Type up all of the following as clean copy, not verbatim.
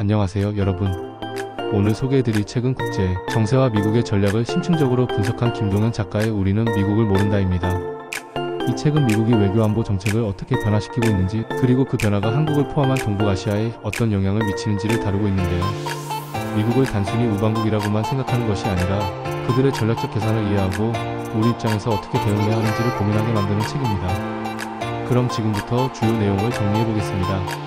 안녕하세요 여러분. 오늘 소개해드릴 책은 국제 정세와 미국의 전략을 심층적으로 분석한 김동현 작가의 우리는 미국을 모른다입니다. 이 책은 미국이 외교안보 정책을 어떻게 변화시키고 있는지, 그리고 그 변화가 한국을 포함한 동북아시아에 어떤 영향을 미치는지를 다루고 있는데요. 미국을 단순히 우방국이라고만 생각하는 것이 아니라 그들의 전략적 계산을 이해하고 우리 입장에서 어떻게 대응해야 하는지를 고민하게 만드는 책입니다. 그럼 지금부터 주요 내용을 정리해보겠습니다.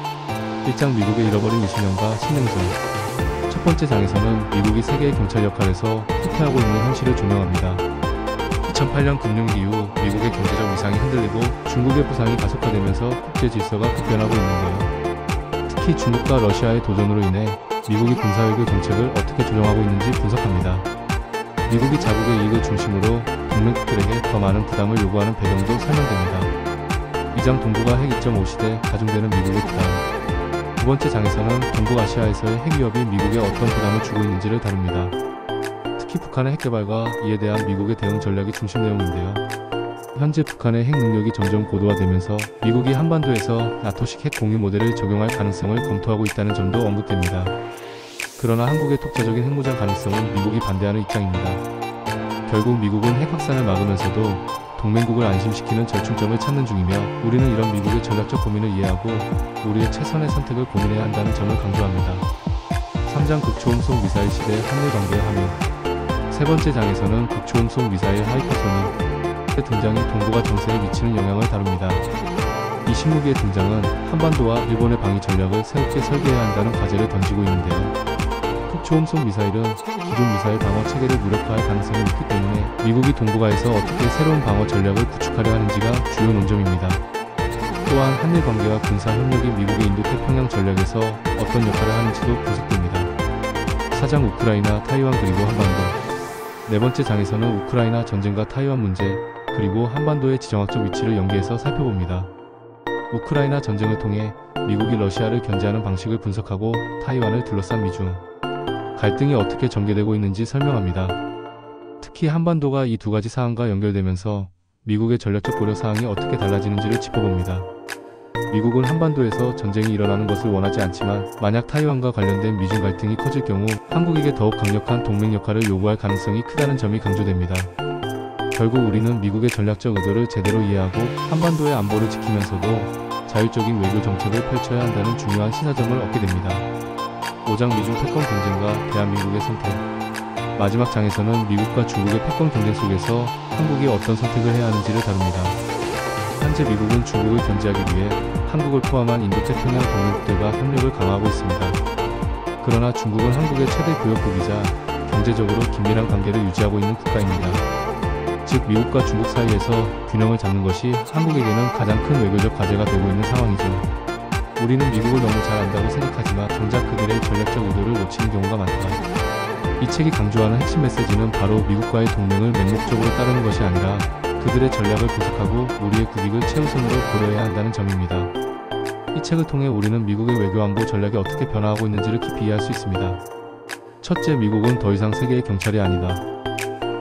1장 미국의 잃어버린 20년과 10년 전. 첫 번째 장에서는 미국이 세계의 경찰 역할에서 후퇴하고 있는 현실을 조명합니다. 2008년 금융위기 이후 미국의 경제적 위상이 흔들리고 중국의 부상이 가속화되면서 국제 질서가 급변하고 있는데요. 특히 중국과 러시아의 도전으로 인해 미국이 군사외교 정책을 어떻게 조정하고 있는지 분석합니다. 미국이 자국의 이익을 중심으로 동맹국들에게 더 많은 부담을 요구하는 배경도 설명됩니다. 2장 동북아 핵 2.5 시대 가중되는 미국의 부담. 두 번째 장에서는 동북아시아에서의 핵 위협이 미국에 어떤 부담을 주고 있는지를 다룹니다. 특히 북한의 핵 개발과 이에 대한 미국의 대응 전략이 중심 내용인데요. 현재 북한의 핵 능력이 점점 고도화되면서 미국이 한반도에서 나토식 핵 공유 모델을 적용할 가능성을 검토하고 있다는 점도 언급됩니다. 그러나 한국의 독자적인 핵무장 가능성은 미국이 반대하는 입장입니다. 결국 미국은 핵 확산을 막으면서도 동맹국을 안심시키는 절충점을 찾는 중이며, 우리는 이런 미국의 전략적 고민을 이해하고 우리의 최선의 선택을 고민해야 한다는 점을 강조합니다. 3장 극초음속 미사일 시대 한일 관계의 함의. 세 번째 장에서는 극초음속 미사일 하이퍼소닉의 등장이 동북아 정세에 미치는 영향을 다룹니다. 이 신무기의 등장은 한반도와 일본의 방위 전략을 새롭게 설계해야 한다는 과제를 던지고 있는데요. 극초음속 미사일은 기존 미사일 방어 체계를 무력화할 가능성이 있기 때문에 미국이 동북아에서 어떻게 새로운 방어 전략을 구축하려 하는지가 주요 논점입니다. 또한 한일 관계와 군사 협력이 미국의 인도태평양 전략에서 어떤 역할을 하는지도 분석됩니다. 4장 우크라이나, 타이완 그리고 한반도. 네 번째 장에서는 우크라이나 전쟁과 타이완 문제, 그리고 한반도의 지정학적 위치를 연계해서 살펴봅니다. 우크라이나 전쟁을 통해 미국이 러시아를 견제하는 방식을 분석하고 타이완을 둘러싼 미중 갈등이 어떻게 전개되고 있는지 설명합니다. 특히 한반도가 이 두 가지 사안과 연결되면서 미국의 전략적 고려 사항이 어떻게 달라지는지를 짚어봅니다. 미국은 한반도에서 전쟁이 일어나는 것을 원하지 않지만, 만약 타이완과 관련된 미중 갈등이 커질 경우 한국에게 더욱 강력한 동맹 역할을 요구할 가능성이 크다는 점이 강조됩니다. 결국 우리는 미국의 전략적 의도를 제대로 이해하고 한반도의 안보를 지키면서도 자율적인 외교 정책을 펼쳐야 한다는 중요한 시사점을 얻게 됩니다. 5장 미중 패권 경쟁과 대한민국의 선택. 마지막 장에서는 미국과 중국의 패권 경쟁 속에서 한국이 어떤 선택을 해야 하는지를 다룹니다. 현재 미국은 중국을 견제하기 위해 한국을 포함한 인도태평양 동맹국들과 협력을 강화하고 있습니다. 그러나 중국은 한국의 최대 교역국이자 경제적으로 긴밀한 관계를 유지하고 있는 국가입니다. 즉 미국과 중국 사이에서 균형을 잡는 것이 한국에게는 가장 큰 외교적 과제가 되고 있는 상황이죠. 우리는 미국을 너무 잘 안다고 생각하지만 정작 그들의 전략적 의도를 놓치는 경우가 많다. 이 책이 강조하는 핵심 메시지는 바로 미국과의 동맹을 맹목적으로 따르는 것이 아니라 그들의 전략을 분석하고 우리의 국익을 최우선으로 고려해야 한다는 점입니다. 이 책을 통해 우리는 미국의 외교안보 전략이 어떻게 변화하고 있는지를 깊이 이해할 수 있습니다. 첫째, 미국은 더 이상 세계의 경찰이 아니다.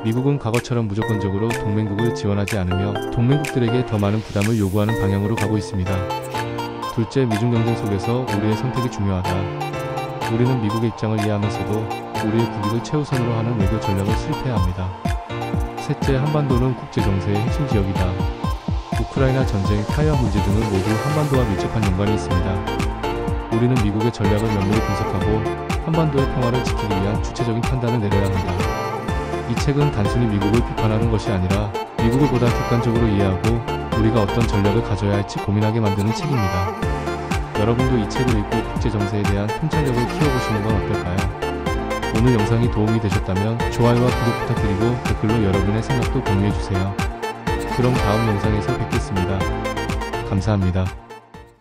미국은 과거처럼 무조건적으로 동맹국을 지원하지 않으며 동맹국들에게 더 많은 부담을 요구하는 방향으로 가고 있습니다. 둘째, 미중 경쟁 속에서 우리의 선택이 중요하다. 우리는 미국의 입장을 이해하면서도 우리의 국익을 최우선으로 하는 외교 전략을 수립해야 합니다. 셋째, 한반도는 국제 정세의 핵심 지역이다. 우크라이나 전쟁, 타이완 문제 등은 모두 한반도와 밀접한 연관이 있습니다. 우리는 미국의 전략을 면밀히 분석하고 한반도의 평화를 지키기 위한 주체적인 판단을 내려야 합니다. 이 책은 단순히 미국을 비판하는 것이 아니라 미국을 보다 객관적으로 이해하고 우리가 어떤 전략을 가져야 할지 고민하게 만드는 책입니다. 여러분도 이 책을 읽고 국제 정세에 대한 통찰력을 키워보시는 건 어떨까요? 오늘 영상이 도움이 되셨다면 좋아요와 구독 부탁드리고 댓글로 여러분의 생각도 공유해주세요. 그럼 다음 영상에서 뵙겠습니다. 감사합니다.